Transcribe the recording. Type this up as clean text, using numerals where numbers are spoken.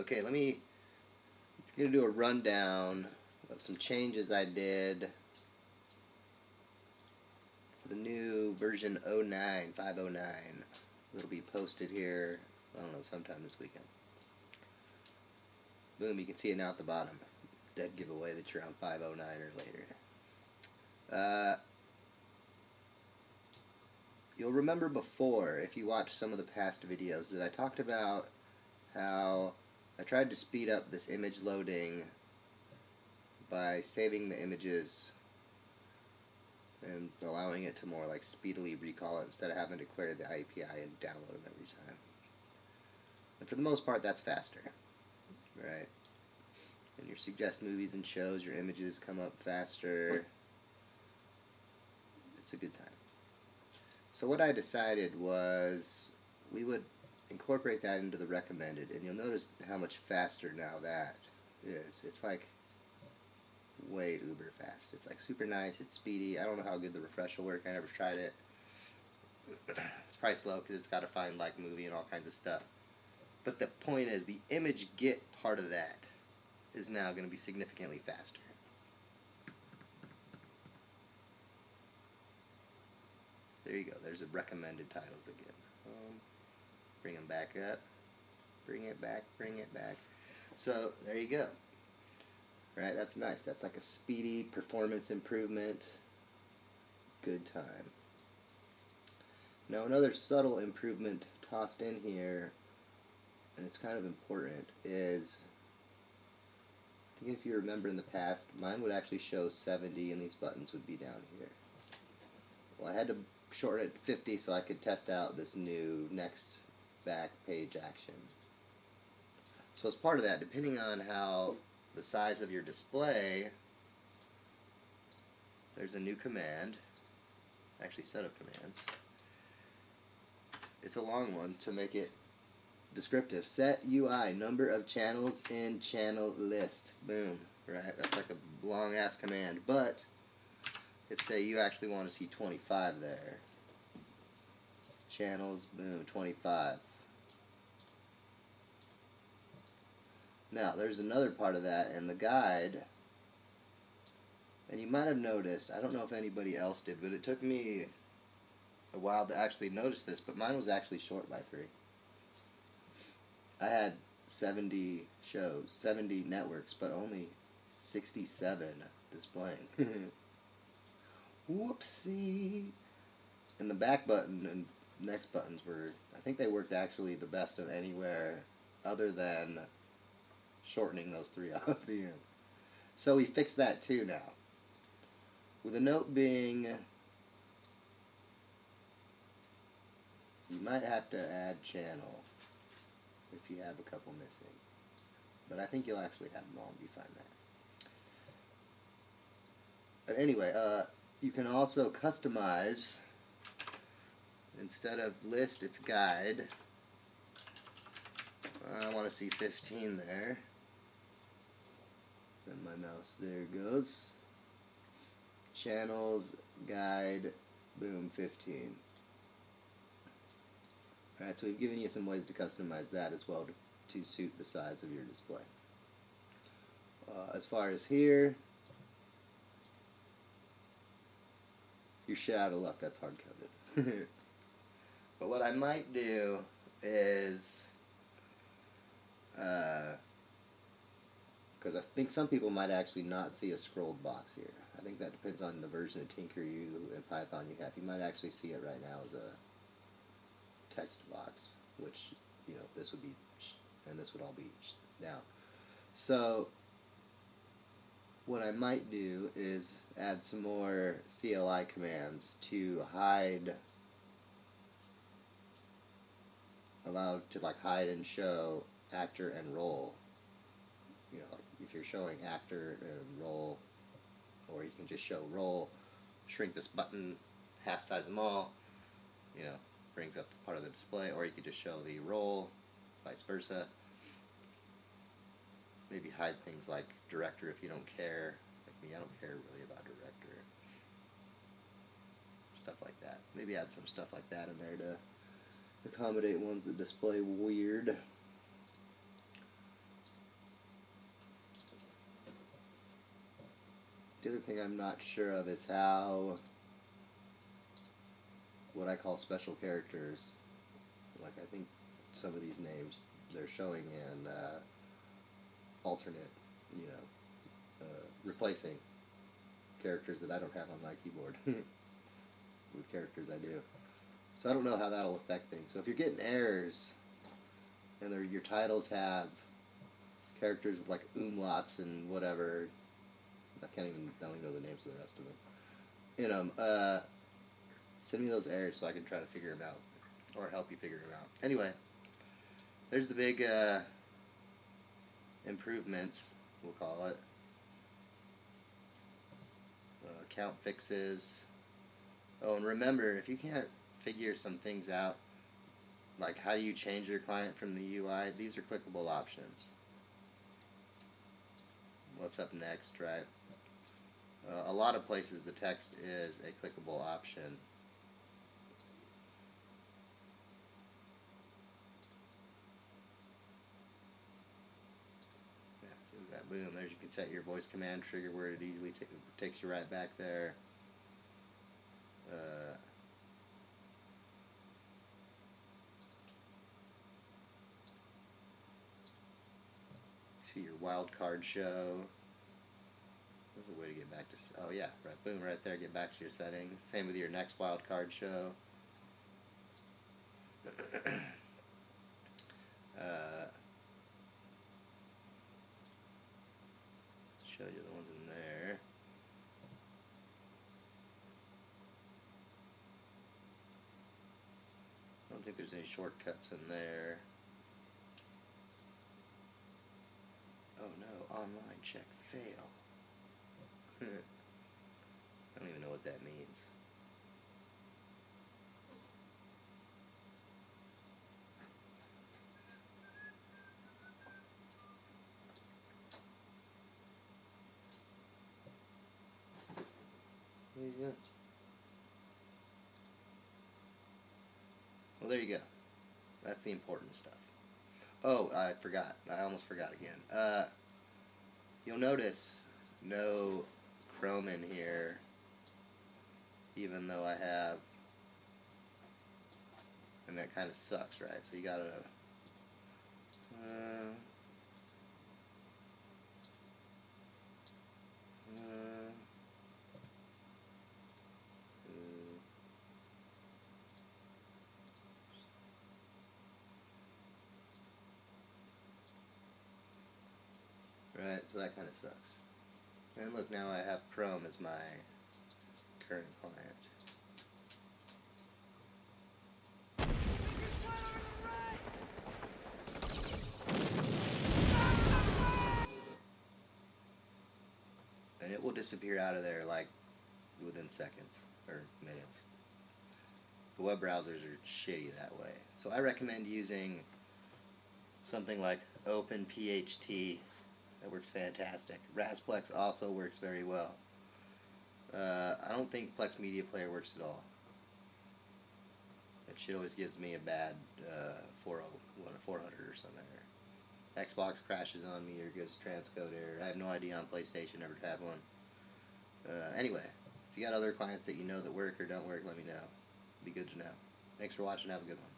Okay, I'm gonna do a rundown of some changes I did for the new version 509. It'll be posted here, I don't know, sometime this weekend. Boom, you can see it now at the bottom. Dead giveaway that you're on 509 or later. You'll remember before, if you watched some of the past videos, that I talked about how I tried to speed up this image loading by saving the images and allowing it to more like speedily recall it instead of having to query the API and download them every time. And for the most part, that's faster, right? And your suggest movies and shows, your images come up faster. It's a good time. So what I decided was we would incorporate that into the recommended, and you'll notice how much faster now that is. It's like way uber fast. It's like super nice, it's speedy. I don't know how good the refresh will work, I never tried it. It's probably slow because it's got to find like movie and all kinds of stuff. But the point is, the image get part of that is now going to be significantly faster. There you go, there's the recommended titles again. Bring them back up. Bring it back, bring it back. So, there you go. Right, that's nice. That's like a speedy performance improvement. Good time. Now, another subtle improvement tossed in here, and it's kind of important, is, I think if you remember in the past, mine would actually show 70 and these buttons would be down here. Well, I had to shorten it to 50 so I could test out this new next back page action. So as part of that, depending on how the size of your display, there's a new command, actually set of commands. It's a long one to make it descriptive. Set UI number of channels in channel list. Boom. Right? That's like a long ass command. But if say you actually want to see 25 there, channels, boom, 25. Now there's another part of that in the guide, and you might have noticed, I don't know if anybody else did, but it took me a while to actually notice this, but mine was actually short by 3. I had 70 shows, 70 networks, but only 67 displaying. Whoopsie! And the back button and next buttons were, I think they worked actually the best of anywhere other than shortening those 3 out at the end. So we fixed that too now. With a note being, you might have to add channel if you have a couple missing. But I think you'll actually have them all and be fine there. But anyway, you can also customize, instead of list, it's guide. I want to see 15 there. And my mouse, there goes. Channels, guide, boom, 15. Alright, so we've given you some ways to customize that as well to suit the size of your display. As far as here, you're shit out of luck, that's hard-coded. But what I might do is, because I think some people might actually not see a scrolled box here. I think that depends on the version of Tinker and Python you have. You might actually see it right now as a text box, which, you know, this would be, and this would all be now. So what I might do is add some more CLI commands to hide, allow to like hide and show actor and role. You know, like if you're showing actor and role, or you can just show role, shrink this button, half size them all, you know, brings up part of the display, or you could just show the role, vice versa. Maybe hide things like director if you don't care. Like me, I don't care really about director. Stuff like that. Maybe add some stuff like that in there to accommodate ones that display weird. The other thing I'm not sure of is how what I call special characters, like I think some of these names they're showing in alternate, you know, replacing characters that I don't have on my keyboard with characters I do. So I don't know how that'll affect things. So if you're getting errors and your titles have characters with like umlauts and whatever, I don't even know the names of the rest of them in them, send me those errors so I can try to figure them out or help you figure them out. Anyway, there's the big improvements, we'll call it. Count fixes. Oh, and remember, if you can't figure some things out, like how do you change your client from the UI, these are clickable options. What's up next, right? A lot of places the text is a clickable option. Boom, there you can set your voice command trigger where it easily takes you right back there. See your wildcard show. There's a way to get back to, oh yeah, right, boom, right there, get back to your settings. Same with your next wildcard show. Show you the ones in there. I don't think there's any shortcuts in there. Oh no, online check fail. I don't even know what that means. Yeah. Well, there you go. That's the important stuff. Oh, I forgot. I almost forgot again. You'll notice no Chrome in here, even though I have, and that kind of sucks, right? So you gotta, right, so that kind of sucks. And look, now I have Chrome as my current client. And it will disappear out of there like within seconds or minutes. The web browsers are shitty that way. So I recommend using something like OpenPHT. That works fantastic. Rasplex also works very well. I don't think Plex Media Player works at all. That shit always gives me a bad 400 or something. Xbox crashes on me or gives transcode error. I have no idea on PlayStation, never had one. Anyway, if you got other clients that you know that work or don't work, let me know. It'd be good to know. Thanks for watching. Have a good one.